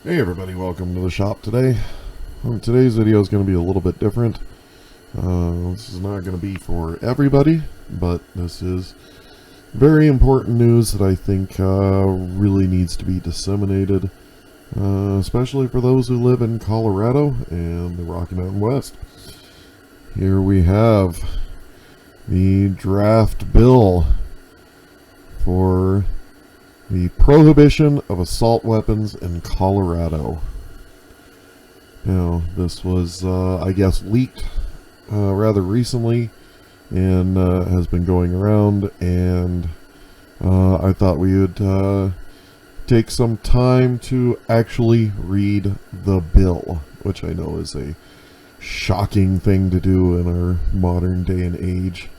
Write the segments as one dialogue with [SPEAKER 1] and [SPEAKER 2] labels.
[SPEAKER 1] Hey everybody, welcome to the shop today. Today's video is going to be a little bit different. This is not going to be for everybody, but this is very important news that I think really needs to be disseminated, especially for those who live in Colorado and the Rocky Mountain West. Here we have the draft bill for the prohibition of assault weapons in Colorado. Now, this was, I guess, leaked rather recently and has been going around, and I thought we would take some time to actually read the bill, which I know is a shocking thing to do in our modern day and age.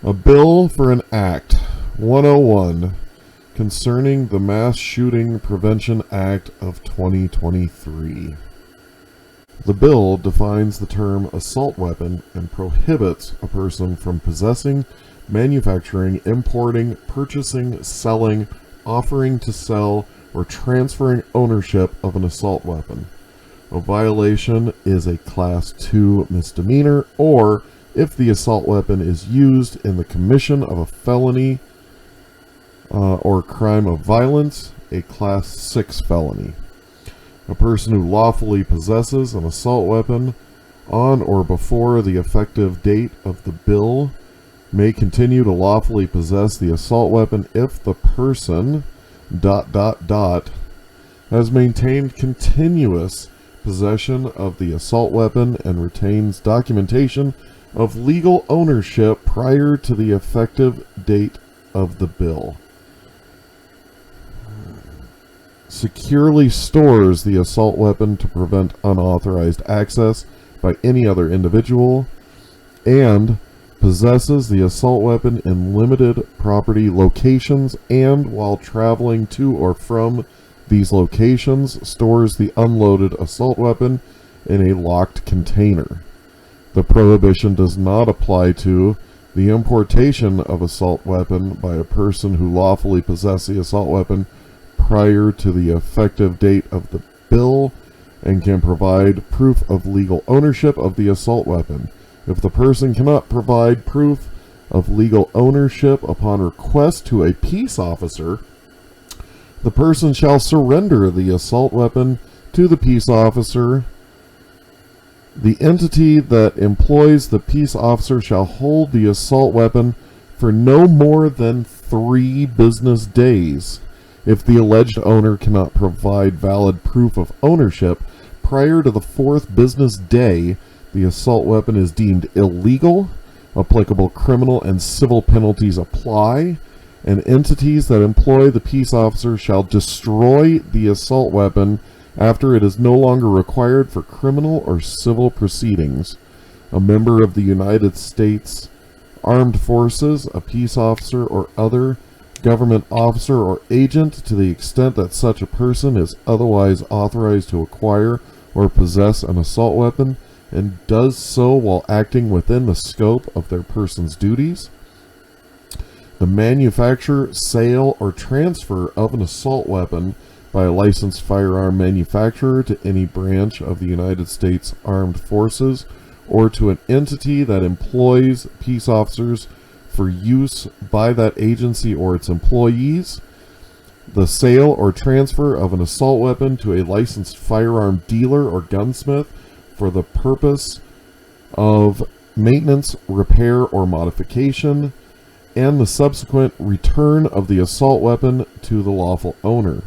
[SPEAKER 1] A bill for an Act 101 concerning the Mass Shooting Prevention Act of 2023. The bill defines the term assault weapon and prohibits a person from possessing, manufacturing, importing, purchasing, selling, offering to sell, or transferring ownership of an assault weapon. A violation is a Class 2 misdemeanor, or if the assault weapon is used in the commission of a felony or crime of violence, a Class 6 felony. A person who lawfully possesses an assault weapon on or before the effective date of the bill may continue to lawfully possess the assault weapon if the person ... has maintained continuous possession of the assault weapon and retains documentation of legal ownership prior to the effective date of the bill. Securely stores the assault weapon to prevent unauthorized access by any other individual, and possesses the assault weapon in limited property locations, and while traveling to or from these locations stores the unloaded assault weapon in a locked container. The prohibition does not apply to the importation of assault weapon by a person who lawfully possesses the assault weapon prior to the effective date of the bill and can provide proof of legal ownership of the assault weapon. If the person cannot provide proof of legal ownership upon request to a peace officer, the person shall surrender the assault weapon to the peace officer. The entity that employs the peace officer shall hold the assault weapon for no more than 3 business days. If the alleged owner cannot provide valid proof of ownership prior to the 4th business day, the assault weapon is deemed illegal. Applicable criminal and civil penalties apply, and entities that employ the peace officer shall destroy the assault weapon after it is no longer required for criminal or civil proceedings. A member of the United States Armed Forces, a peace officer, or other government officer or agent, to the extent that such a person is otherwise authorized to acquire or possess an assault weapon, and does so while acting within the scope of their person's duties. The manufacture, sale, or transfer of an assault weapon by a licensed firearm manufacturer to any branch of the United States Armed Forces or to an entity that employs peace officers for use by that agency or its employees. The sale or transfer of an assault weapon to a licensed firearm dealer or gunsmith for the purpose of maintenance, repair, or modification, and the subsequent return of the assault weapon to the lawful owner.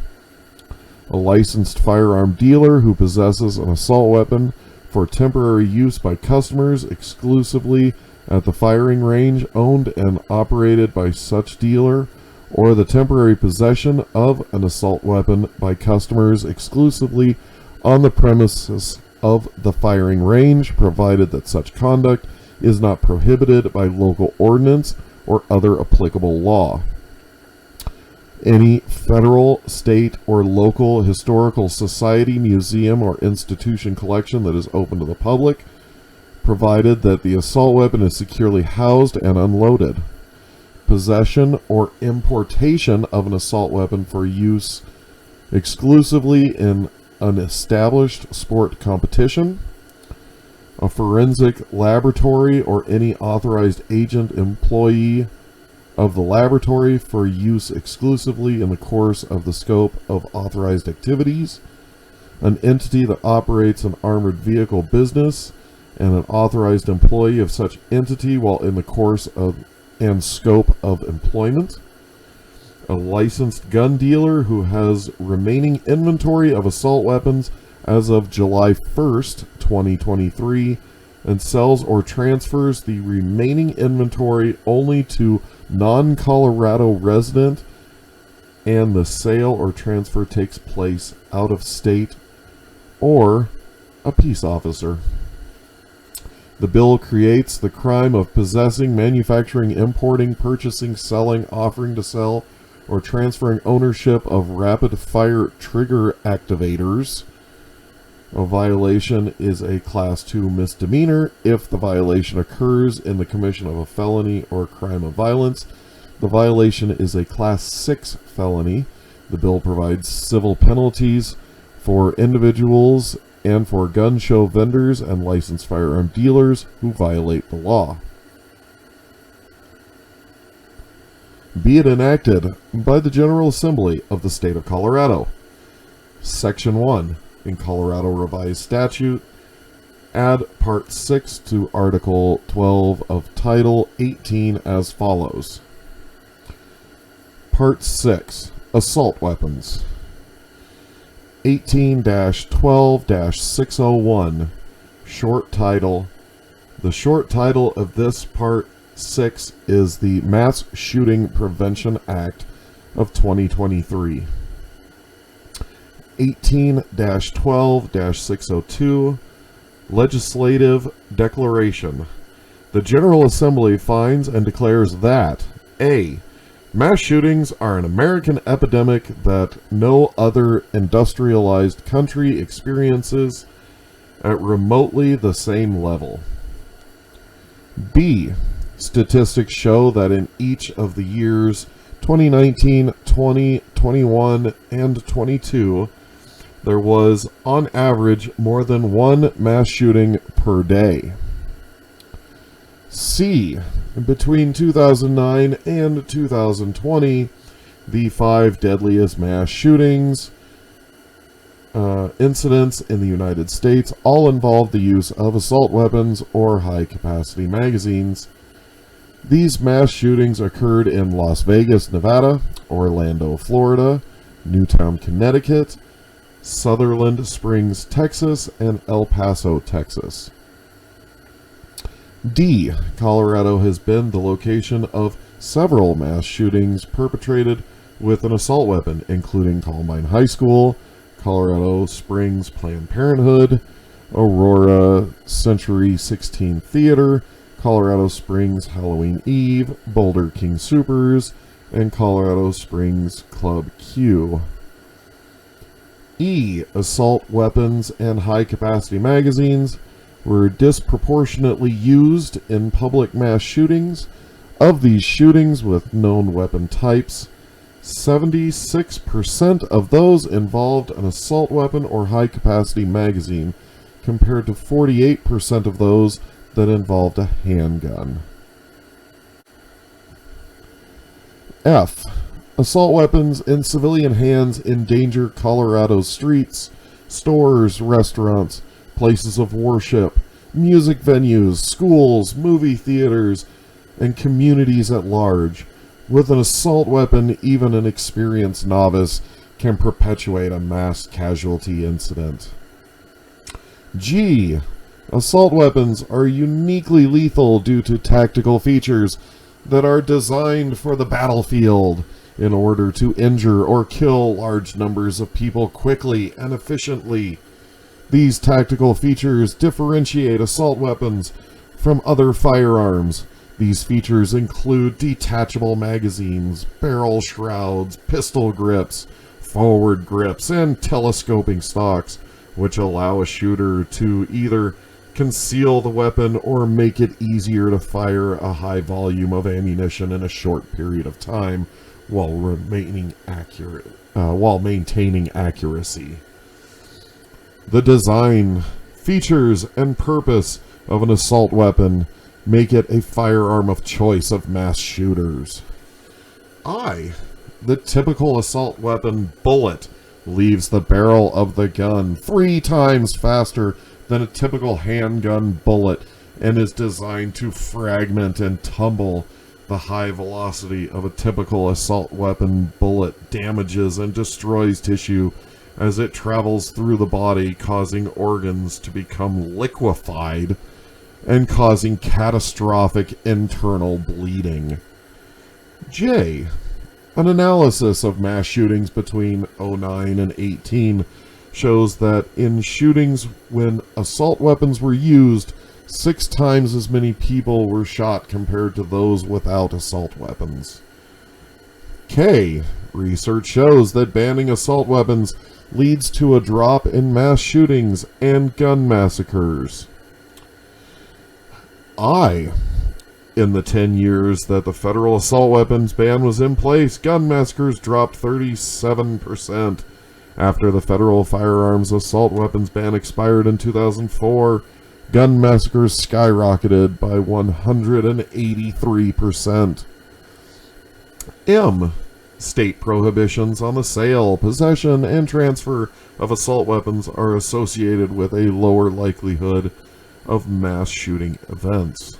[SPEAKER 1] A licensed firearm dealer who possesses an assault weapon for temporary use by customers exclusively at the firing range owned and operated by such dealer, or the temporary possession of an assault weapon by customers exclusively on the premises of the firing range, provided that such conduct is not prohibited by local ordinance or other applicable law. Any federal, state, or local historical society, museum, or institution collection that is open to the public, provided that the assault weapon is securely housed and unloaded. possession or importation of an assault weapon for use exclusively in an established sport competition, a forensic laboratory or any authorized agent employee of the laboratory for use exclusively in the course of the scope of authorized activities, an entity that operates an armored vehicle business and an authorized employee of such entity while in the course of and scope of employment, a licensed gun dealer who has remaining inventory of assault weapons as of July 1st, 2023, and sells or transfers the remaining inventory only to non-Colorado resident, and the sale or transfer takes place out of state, or a peace officer. The bill creates the crime of possessing, manufacturing, importing, purchasing, selling, offering to sell, or transferring ownership of rapid-fire trigger activators. A violation is a Class 2 misdemeanor if the violation occurs in the commission of a felony or crime of violence. The violation is a Class 6 felony. The bill provides civil penalties for individuals and for gun show vendors and licensed firearm dealers who violate the law. Be it enacted by the General Assembly of the State of Colorado. Section 1. In Colorado Revised Statute, add Part 6 to Article 12 of Title 18 as follows. Part 6. Assault Weapons. 18-12-601. Short title. The short title of this Part 6 is the Mass Shooting Prevention Act of 2023. 18-12-602. Legislative Declaration. The General Assembly finds and declares that A. Mass shootings are an American epidemic that no other industrialized country experiences at remotely the same level. B. Statistics show that in each of the years 2019, 20, 21, and 22, there was, on average, more than one mass shooting per day. C. Between 2009 and 2020, the 5 deadliest mass shootings incidents in the United States all involved the use of assault weapons or high-capacity magazines. These mass shootings occurred in Las Vegas, Nevada, Orlando, Florida, Newtown, Connecticut, Sutherland Springs, Texas, and El Paso, Texas. D. Colorado has been the location of several mass shootings perpetrated with an assault weapon, including Columbine High School, Colorado Springs Planned Parenthood, Aurora Century 16 Theater, Colorado Springs Halloween Eve, Boulder King Supers, and Colorado Springs Club Q. E. Assault weapons and high-capacity magazines were disproportionately used in public mass shootings. Of these shootings with known weapon types, 76% of those involved an assault weapon or high-capacity magazine, compared to 48% of those that involved a handgun. F. Assault weapons in civilian hands endanger Colorado's streets, stores, restaurants, places of worship, music venues, schools, movie theaters, and communities at large. With an assault weapon, even an experienced novice can perpetuate a mass casualty incident. G. Assault weapons are uniquely lethal due to tactical features that are designed for the battlefield in order to injure or kill large numbers of people quickly and efficiently. These tactical features differentiate assault weapons from other firearms. These features include detachable magazines, barrel shrouds, pistol grips, forward grips, and telescoping stocks, which allow a shooter to either conceal the weapon, or make it easier to fire a high volume of ammunition in a short period of time while maintaining accuracy. The design, features, and purpose of an assault weapon make it a firearm of choice of mass shooters. The typical assault weapon bullet leaves the barrel of the gun 3 times faster than a typical handgun bullet and is designed to fragment and tumble. The high velocity of a typical assault weapon bullet damages and destroys tissue as it travels through the body, causing organs to become liquefied and causing catastrophic internal bleeding. J. An analysis of mass shootings between 2009 and 2018 shows that in shootings when assault weapons were used, 6 times as many people were shot compared to those without assault weapons. K. Research shows that banning assault weapons leads to a drop in mass shootings and gun massacres. In the 10 years that the federal assault weapons ban was in place, gun massacres dropped 37%. After the federal firearms assault weapons ban expired in 2004, gun massacres skyrocketed by 183%. M. State prohibitions on the sale, possession, and transfer of assault weapons are associated with a lower likelihood of mass shooting events.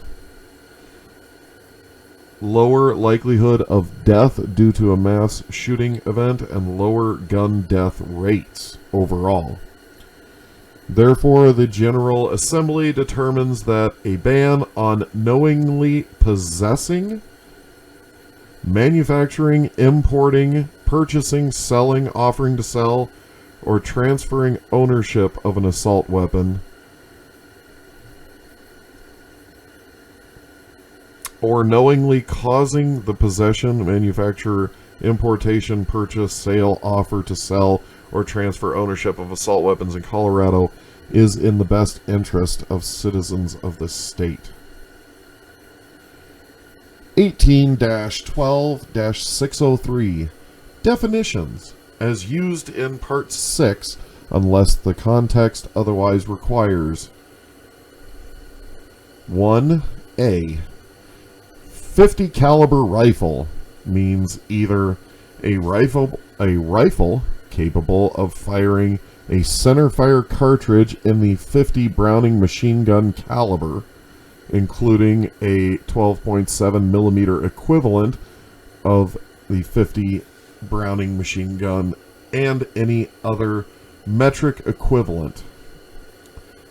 [SPEAKER 1] Lower likelihood of death due to a mass shooting event and lower gun death rates overall. Therefore, the General Assembly determines that a ban on knowingly possessing, manufacturing, importing, purchasing, selling, offering to sell, or transferring ownership of an assault weapon or knowingly causing the possession, manufacture, importation, purchase, sale, offer to sell, or transfer ownership of assault weapons in Colorado is in the best interest of citizens of the state. 18-12-603 Definitions as used in Part 6 unless the context otherwise requires. 1A. 50 caliber rifle means either a rifle capable of firing a center fire cartridge in the 50 Browning machine gun caliber, including a 12.7 millimeter equivalent of the 50 Browning machine gun and any other metric equivalent.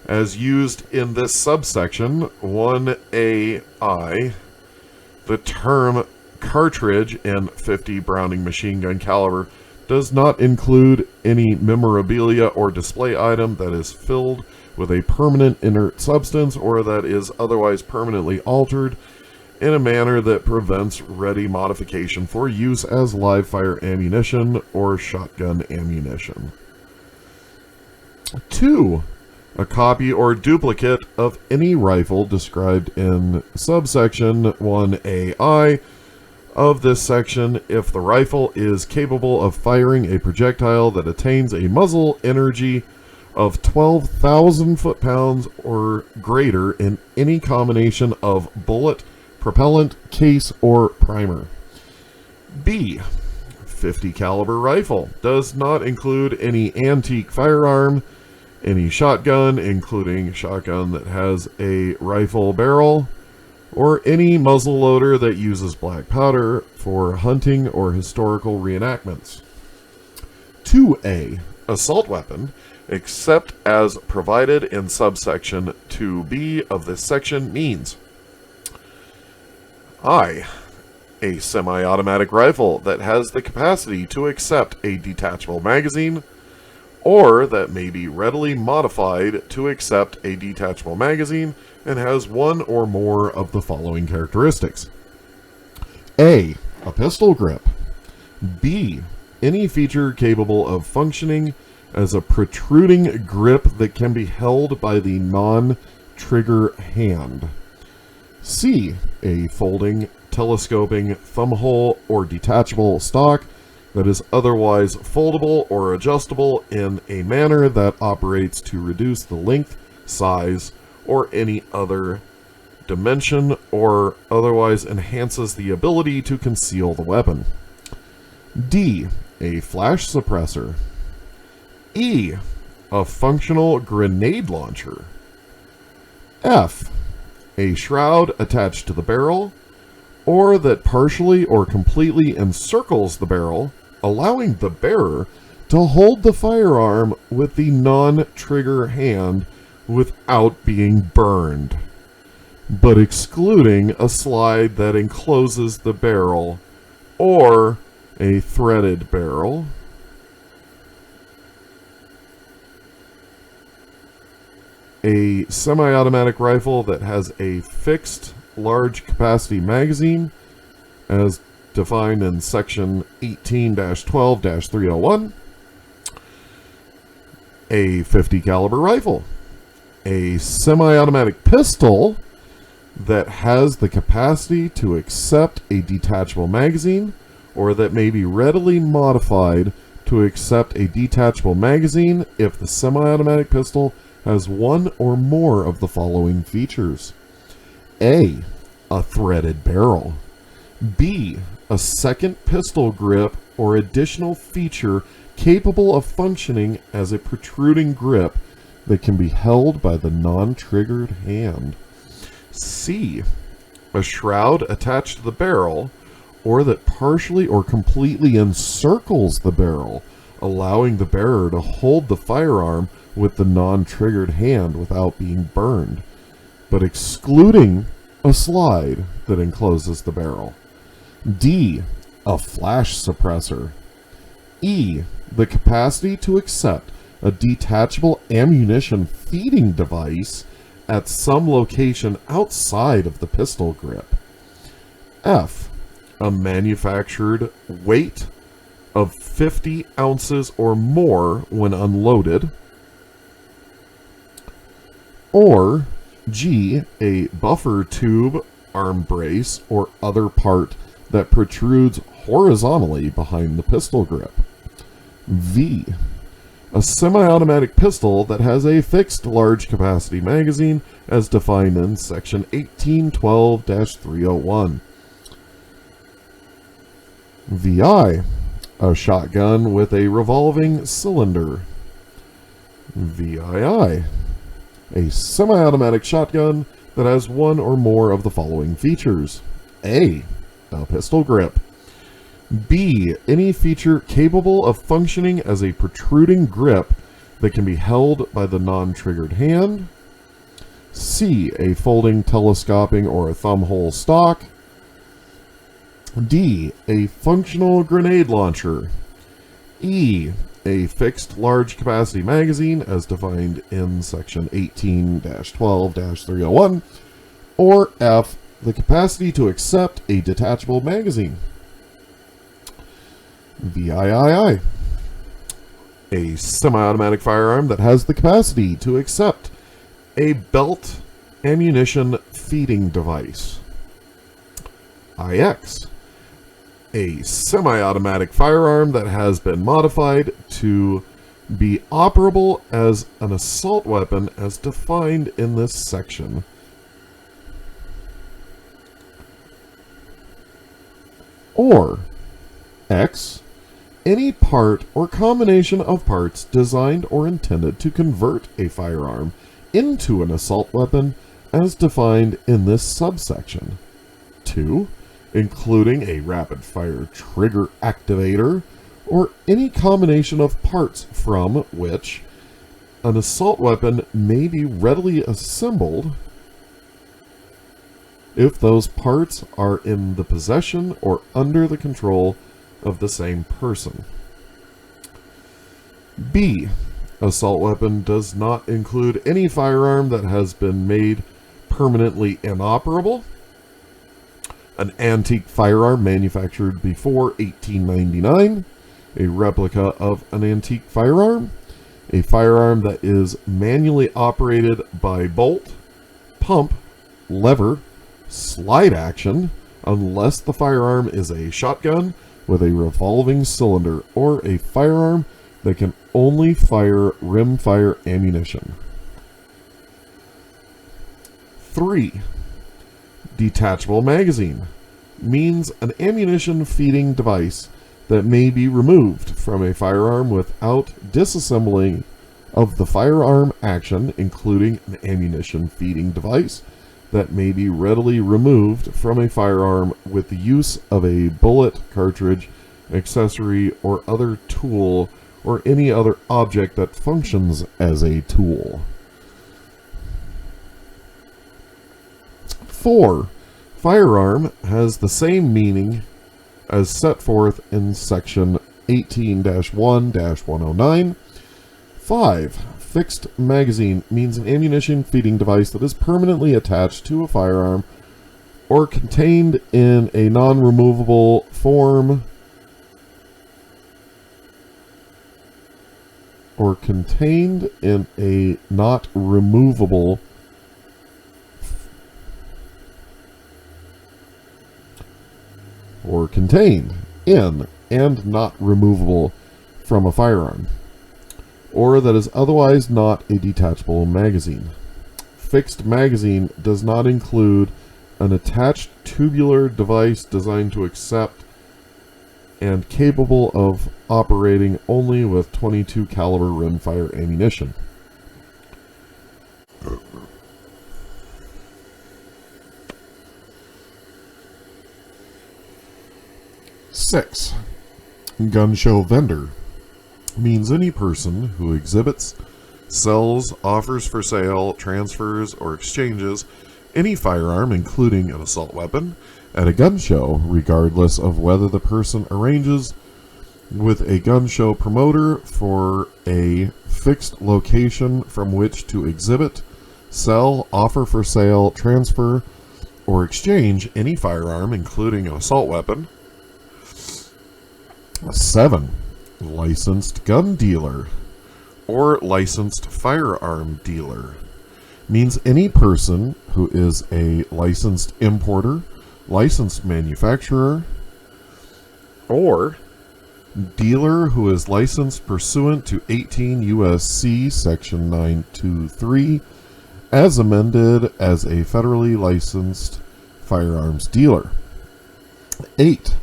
[SPEAKER 1] As used in this subsection 1AI, the term cartridge in 50 Browning machine gun caliber does not include any memorabilia or display item that is filled with a permanent inert substance or that is otherwise permanently altered in a manner that prevents ready modification for use as live fire ammunition or shotgun ammunition. 2. A copy or duplicate of any rifle described in subsection 1AI of this section if the rifle is capable of firing a projectile that attains a muzzle energy of 12,000 foot-pounds or greater in any combination of bullet, propellant, case, or primer. B. 50 caliber rifle does not include any antique firearm, any shotgun, including shotgun that has a rifle barrel, or any muzzleloader that uses black powder for hunting or historical reenactments. 2A. Assault weapon, except as provided in subsection 2B of this section, means I. A semi-automatic rifle that has the capacity to accept a detachable magazine, or that may be readily modified to accept a detachable magazine and has one or more of the following characteristics. A. A pistol grip. B. Any feature capable of functioning as a protruding grip that can be held by the non-trigger hand. C. A folding, telescoping, thumbhole, or detachable stock that is otherwise foldable or adjustable in a manner that operates to reduce the length, size, or any other dimension, or otherwise enhances the ability to conceal the weapon. D. A flash suppressor. E. A functional grenade launcher. F. A shroud attached to the barrel, or that partially or completely encircles the barrel, allowing the bearer to hold the firearm with the non-trigger hand without being burned, but excluding a slide that encloses the barrel, or a threaded barrel. A semi-automatic rifle that has a fixed large capacity magazine as defined in section 18-12-301. A 50 caliber rifle. A semi-automatic pistol that has the capacity to accept a detachable magazine, or that may be readily modified to accept a detachable magazine if the semi-automatic pistol has one or more of the following features. A threaded barrel. B, a second pistol grip or additional feature capable of functioning as a protruding grip that can be held by the non-triggered hand. C, a shroud attached to the barrel, or that partially or completely encircles the barrel, allowing the bearer to hold the firearm with the non-triggered hand without being burned, but excluding a slide that encloses the barrel. D, a flash suppressor. E, the capacity to accept a detachable ammunition feeding device at some location outside of the pistol grip. F, a manufactured weight of 50 ounces or more when unloaded. Or G, a buffer tube, arm brace, or other part that protrudes horizontally behind the pistol grip. V, a semi-automatic pistol that has a fixed large capacity magazine as defined in section 1812-301. VI, a shotgun with a revolving cylinder. VII, a semi-automatic shotgun that has one or more of the following features. A pistol grip. B, any feature capable of functioning as a protruding grip that can be held by the non-triggered hand. C, a folding, telescoping, or a thumbhole stock. D, a functional grenade launcher. E, a fixed large capacity magazine as defined in section 18-12-301. Or F, the capacity to accept a detachable magazine. VIII, a semi-automatic firearm that has the capacity to accept a belt ammunition feeding device. IX, a semi-automatic firearm that has been modified to be operable as an assault weapon as defined in this section. Or X, any part or combination of parts designed or intended to convert a firearm into an assault weapon as defined in this subsection. 2, including a rapid-fire trigger activator or any combination of parts from which an assault weapon may be readily assembled if those parts are in the possession or under the control of the same person. B, assault weapon does not include any firearm that has been made permanently inoperable, an antique firearm manufactured before 1899, a replica of an antique firearm, a firearm that is manually operated by bolt, pump, lever, slide action, unless the firearm is a shotgun with a revolving cylinder or a firearm that can only fire rimfire ammunition. 3. Detachable magazine means an ammunition feeding device that may be removed from a firearm without disassembling of the firearm action, including an ammunition feeding device that may be readily removed from a firearm with the use of a bullet, cartridge, accessory, or other tool, or any other object that functions as a tool. 4. Firearm has the same meaning as set forth in section 18-1-109. 5. Fixed magazine means an ammunition feeding device that is permanently attached to a firearm or contained in a non-removable form or contained in a not removable or contained in and not removable from a firearm, or that is otherwise not a detachable magazine. Fixed magazine does not include an attached tubular device designed to accept and capable of operating only with .22 caliber rimfire ammunition. Six. Gun show vendor means any person who exhibits, sells, offers for sale, transfers, or exchanges any firearm, including an assault weapon, at a gun show, regardless of whether the person arranges with a gun show promoter for a fixed location from which to exhibit, sell, offer for sale, transfer, or exchange any firearm, including an assault weapon. 7. Licensed gun dealer or licensed firearm dealer means any person who is a licensed importer, licensed manufacturer, or dealer who is licensed pursuant to 18 U.S.C. Section 923 as amended as a federally licensed firearms dealer. 8.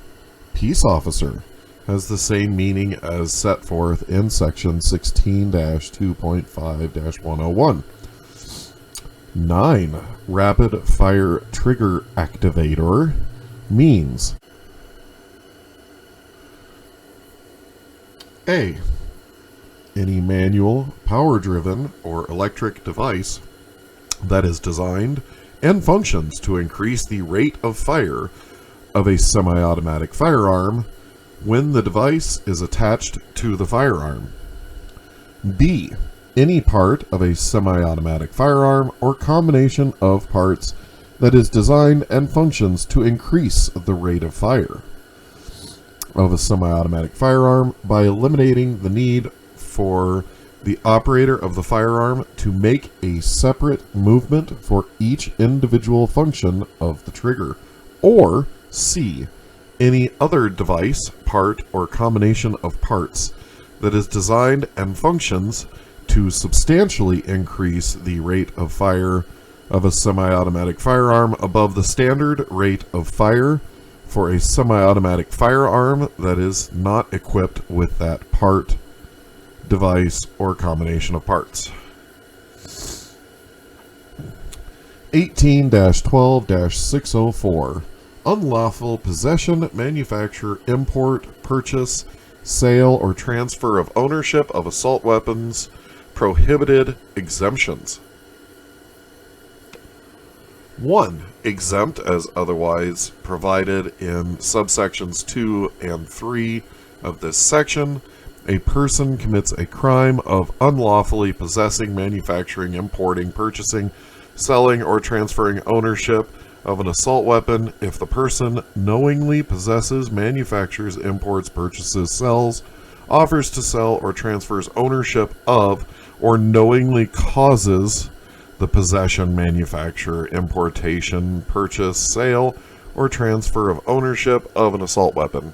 [SPEAKER 1] Peace officer has the same meaning as set forth in section 16-2.5-101. 9. Rapid fire trigger activator means A. Any manual, power-driven, or electric device that is designed and functions to increase the rate of fire of a semi-automatic firearm when the device is attached to the firearm. B. Any part of a semi-automatic firearm or combination of parts that is designed and functions to increase the rate of fire of a semi-automatic firearm by eliminating the need for the operator of the firearm to make a separate movement for each individual function of the trigger. Or C. Any other device, part, or combination of parts that is designed and functions to substantially increase the rate of fire of a semi-automatic firearm above the standard rate of fire for a semi-automatic firearm that is not equipped with that part, device, or combination of parts. 18-12-604. Unlawful possession, manufacture, import, purchase, sale, or transfer of ownership of assault weapons. Prohibited exemptions. 1. Exempt as otherwise provided in subsections 2 and 3 of this section. A person commits a crime of unlawfully possessing, manufacturing, importing, purchasing, selling, or transferring ownership of an assault weapon if the person knowingly possesses, manufactures, imports, purchases, sells, offers to sell, or transfers ownership of, or knowingly causes the possession, manufacture, importation, purchase, sale, or transfer of ownership of an assault weapon.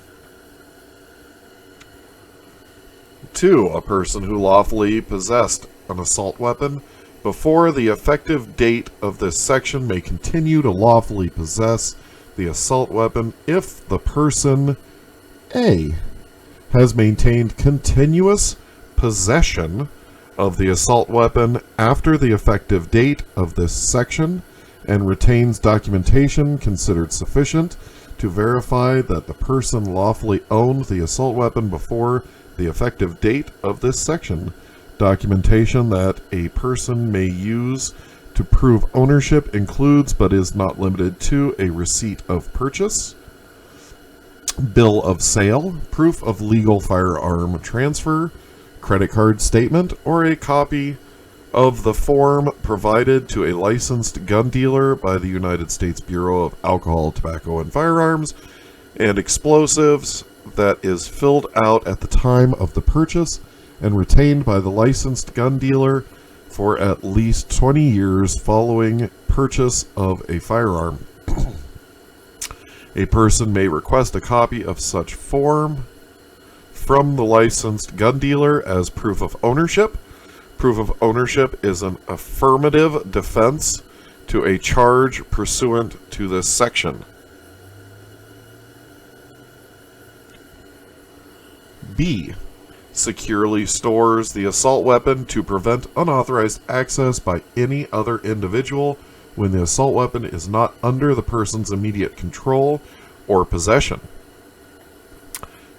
[SPEAKER 1] 2. A person who lawfully possessed an assault weapon before the effective date of this section may continue to lawfully possess the assault weapon if the person A. has maintained continuous possession of the assault weapon after the effective date of this section and retains documentation considered sufficient to verify that the person lawfully owned the assault weapon before the effective date of this section. Documentation that a person may use to prove ownership includes but is not limited to a receipt of purchase, bill of sale, proof of legal firearm transfer, credit card statement, or a copy of the form provided to a licensed gun dealer by the United States Bureau of Alcohol, Tobacco, and Firearms and Explosives that is filled out at the time of the purchase and retained by the licensed gun dealer for at least 20 years following purchase of a firearm. A person may request a copy of such form from the licensed gun dealer as proof of ownership. Proof of ownership is an affirmative defense to a charge pursuant to this section. B. Securely stores the assault weapon to prevent unauthorized access by any other individual when the assault weapon is not under the person's immediate control or possession.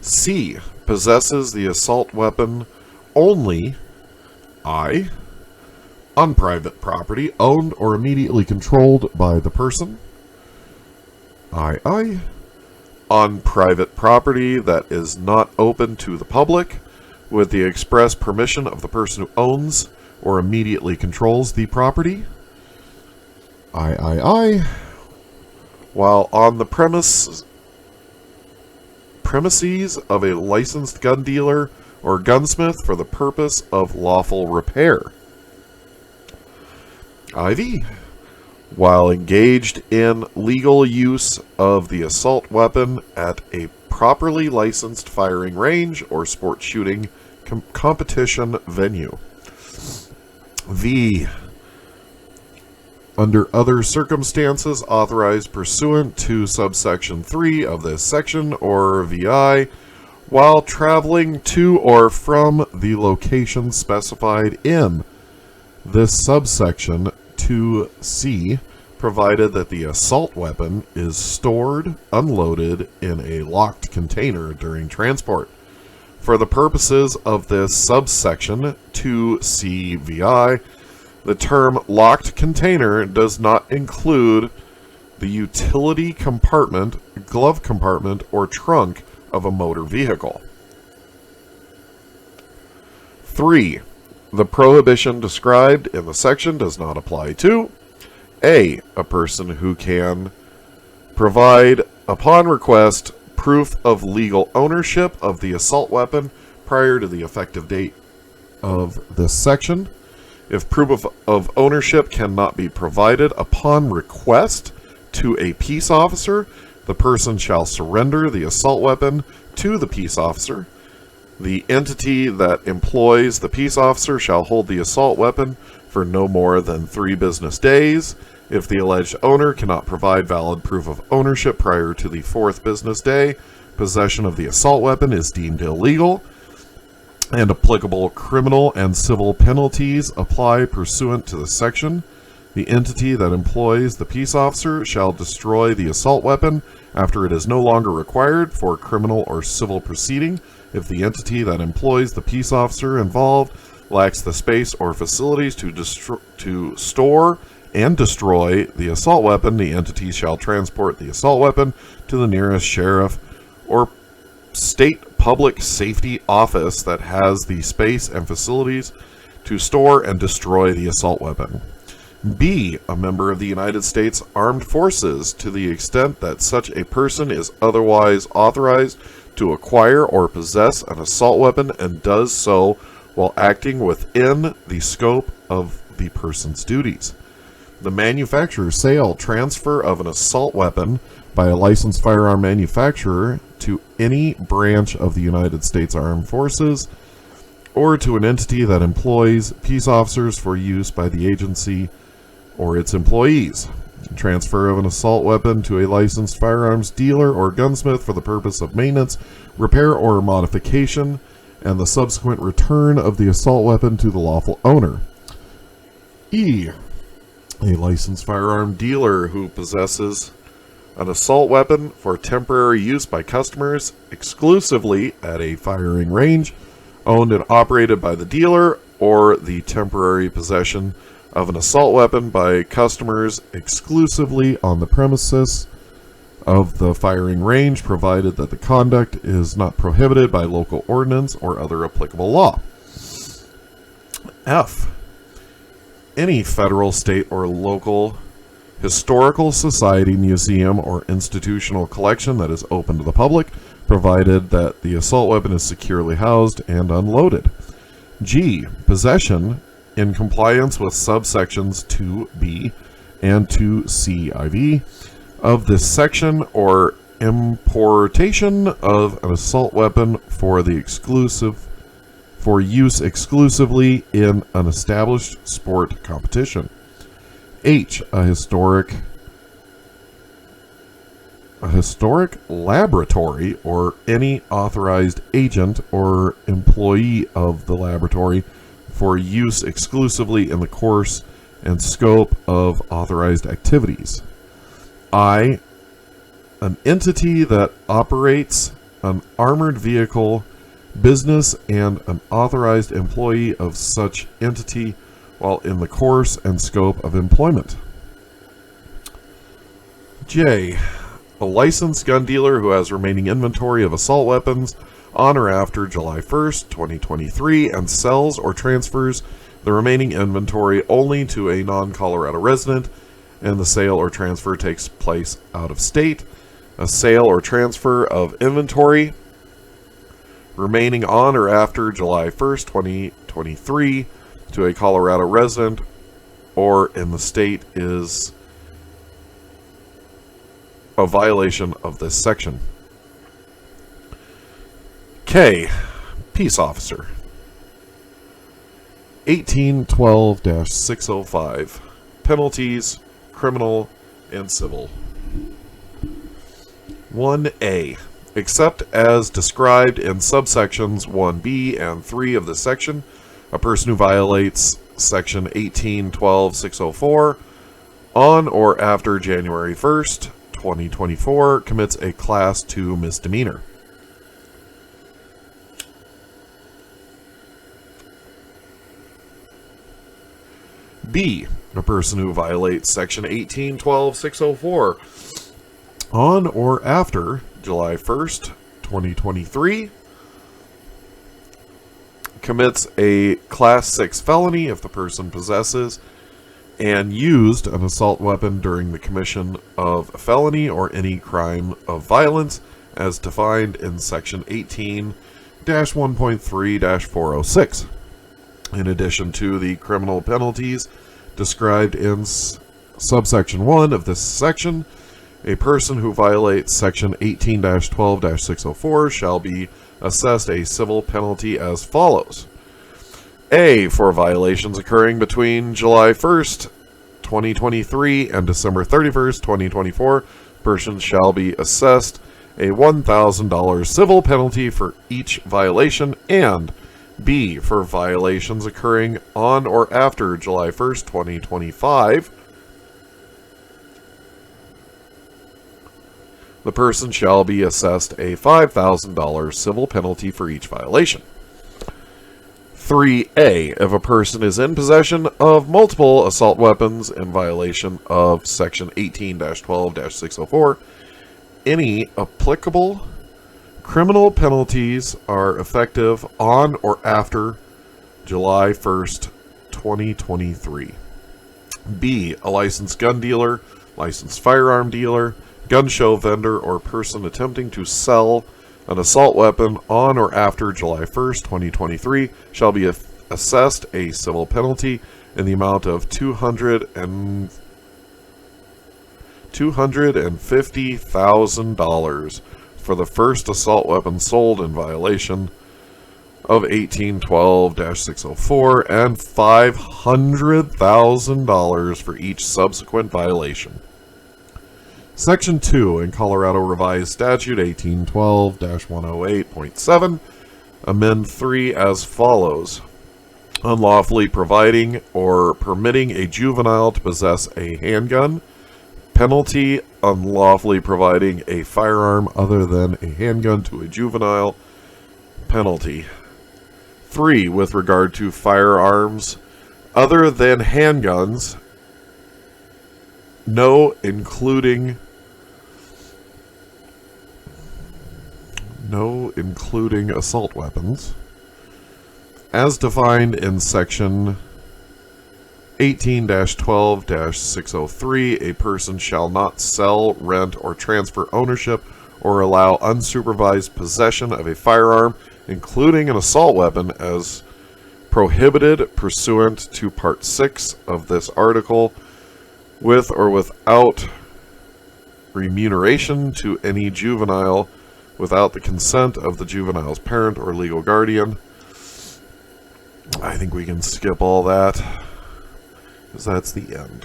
[SPEAKER 1] C. Possesses the assault weapon only I. on private property owned or immediately controlled by the person. II. On private property that is not open to the public with the express permission of the person who owns or immediately controls the property. III. While on the premises of a licensed gun dealer or gunsmith for the purpose of lawful repair. IV. While engaged in legal use of the assault weapon at a properly licensed firing range or sport shooting competition venue. V. Under other circumstances authorized pursuant to subsection 3 of this section, or VI, while traveling to or from the location specified in this subsection 2C, provided that the assault weapon is stored, unloaded in a locked container during transport. For the purposes of this subsection 2CVI, the term locked container does not include the utility compartment, glove compartment, or trunk of a motor vehicle. 3. The prohibition described in the section does not apply to A. A person who can provide, upon request, proof of legal ownership of the assault weapon prior to the effective date of this section. If proof of ownership cannot be provided upon request to a peace officer, the person shall surrender the assault weapon to the peace officer. The entity that employs the peace officer shall hold the assault weapon for no more than 3 business days. If the alleged owner cannot provide valid proof of ownership prior to the 4th business day, possession of the assault weapon is deemed illegal, and applicable criminal and civil penalties apply pursuant to the section. The entity that employs the peace officer shall destroy the assault weapon after it is no longer required for criminal or civil proceeding. If the entity that employs the peace officer involved lacks the space or facilities to store and destroy the assault weapon, the entity shall transport the assault weapon to the nearest sheriff or state public safety office that has the space and facilities to store and destroy the assault weapon. B. A member of the United States Armed Forces, to the extent that such a person is otherwise authorized to acquire or possess an assault weapon and does so while acting within the scope of the person's duties. The manufacture, sale, transfer of an assault weapon by a licensed firearm manufacturer to any branch of the United States Armed Forces or to an entity that employs peace officers for use by the agency or its employees. Transfer of an assault weapon to a licensed firearms dealer or gunsmith for the purpose of maintenance, repair, or modification, and the subsequent return of the assault weapon to the lawful owner. E. A licensed firearm dealer who possesses an assault weapon for temporary use by customers exclusively at a firing range owned and operated by the dealer, or the temporary possession of an assault weapon by customers exclusively on the premises of the firing range, provided that the conduct is not prohibited by local ordinance or other applicable law. F. Any federal, state, or local historical society, museum, or institutional collection that is open to the public, provided that the assault weapon is securely housed and unloaded. G. Possession in compliance with subsections 2b and 2c IV of this section, or importation of an assault weapon for use exclusively in an established sport competition. H. A historic laboratory or any authorized agent or employee of the laboratory for use exclusively in the course and scope of authorized activities. I. An entity that operates an armored vehicle business and an authorized employee of such entity while in the course and scope of employment. J. A licensed gun dealer who has remaining inventory of assault weapons on or after July 1st, 2023, and sells or transfers the remaining inventory only to a non-Colorado resident, and the sale or transfer takes place out of state. A sale or transfer of inventory remaining on or after July 1st, 2023, to a Colorado resident or in the state is a violation of this section. K. Peace officer. 1812-605. Penalties, criminal and civil. 1A. Except as described in subsections 1B and 3 of this section, a person who violates section 1812-604 on or after January 1st, 2024 commits a Class 2 misdemeanor. B. A person who violates section 1812-604 on or after July 1st, 2023 commits a Class 6 felony if the person possesses and used an assault weapon during the commission of a felony or any crime of violence as defined in section 18-1.3-406. In addition to the criminal penalties described in subsection 1 of this section, a person who violates section 18-12-604 shall be assessed a civil penalty as follows. A. For violations occurring between July 1st, 2023 and December 31st, 2024, persons shall be assessed a $1,000 civil penalty for each violation, and B. For violations occurring on or after July 1st, 2025, the person shall be assessed a $5,000 civil penalty for each violation. 3A. If a person is in possession of multiple assault weapons in violation of section 18-12-604, any applicable criminal penalties are effective on or after July 1st, 2023. B. A licensed gun dealer, licensed firearm dealer, gun show vendor, or person attempting to sell an assault weapon on or after July 1st, 2023 shall be assessed a civil penalty in the amount of $250,000 for the first assault weapon sold in violation of 1812-604 and $500,000 for each subsequent violation. Section 2 in Colorado Revised Statute 1812-108.7, amend 3 as follows. Unlawfully providing or permitting a juvenile to possess a handgun. Penalty, unlawfully providing a firearm other than a handgun to a juvenile. Penalty. 3. With regard to firearms other than handguns, no including assault weapons, as defined in section 18-12-603, a person shall not sell, rent, or transfer ownership or allow unsupervised possession of a firearm, including an assault weapon, as prohibited pursuant to Part 6 of this article, with or without remuneration to any juvenile, without the consent of the juvenile's parent or legal guardian. I think we can skip all that, because that's the end.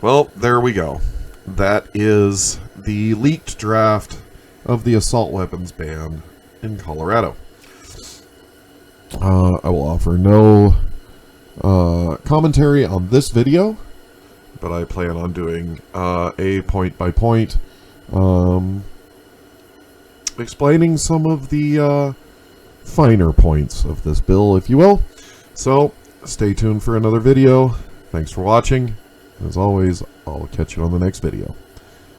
[SPEAKER 1] Well, there we go. That is the leaked draft of the assault weapons ban in Colorado. I will offer no commentary on this video, but I plan on doing a point-by-point explaining some of the finer points of this bill, if you will. So, stay tuned for another video. Thanks for watching. As always, I'll catch you on the next video.